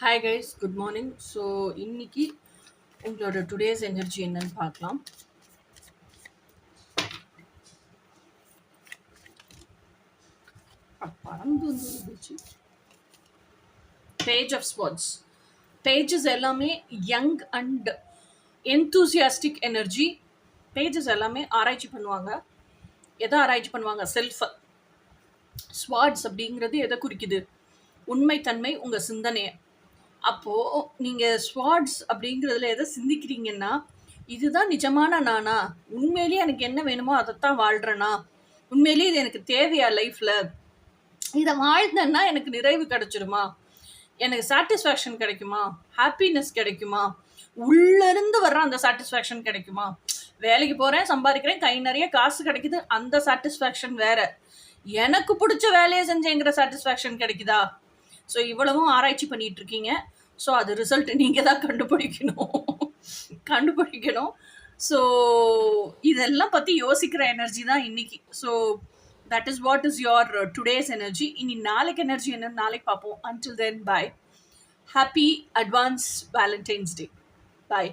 Hi guys, good morning. So இன்னைக்கு உங்களோட today's energy என்னன்னு பார்க்கலாம். பறந்து வந்துச்சு. Page of swords. பேஜஸ் எல்லாமே young and enthusiastic energy. Pages எல்லாமே ஆராய்ச்சி பண்ணுவாங்க. எதை ஆராய்ச்சி பண்ணுவாங்க? செல்ஃப். ஸ்வாட்ஸ் அப்படிங்கிறது எதை குறிக்குது? உண்மைத்தன்மை, உங்கள் சிந்தனையை. அப்போது நீங்கள் ஸ்வாட்ஸ் அப்படிங்கிறதுல எதை சிந்திக்கிறீங்கன்னா, இதுதான் நிஜமான நானா? உண்மையிலேயே எனக்கு என்ன வேணுமோ அதைத்தான் வாழ்கிறேனா? உண்மையிலேயே இது எனக்கு தேவையா லைஃப்பில்? இதை வாழ்ந்தேன்னா எனக்கு நிறைவு கிடைச்சிருமா? எனக்கு சாட்டிஸ்ஃபேக்ஷன் கிடைக்குமா? ஹாப்பினஸ் கிடைக்குமா? உள்ளேருந்து வர்ற அந்த சாட்டிஸ்ஃபேக்ஷன் கிடைக்குமா? வேலைக்கு போகிறேன், சம்பாதிக்கிறேன், கை நிறைய காசு கிடைக்குது, அந்த சாட்டிஸ்ஃபேக்ஷன் வேற. எனக்கு பிடிச்ச வேலையை செஞ்சேங்கிற சாட்டிஸ்ஃபேக்ஷன் கிடைக்குதா? ஸோ இவ்வளவும் ஆராய்ச்சி பண்ணிட்டு இருக்கீங்க. ஸோ அது ரிசல்ட் நீங்கள் தான் கண்டுபிடிக்கணும். ஸோ இதெல்லாம் பற்றி யோசிக்கிற எனர்ஜி தான் இன்னைக்கு. So that is what is your today's energy. இனி நாளைக்கு எனர்ஜி என்னன்னு நாளைக்கு பார்ப்போம். அன்டில் தென், பாய். ஹாப்பி அட்வான்ஸ் வேலண்டைன்ஸ் டே. பாய்.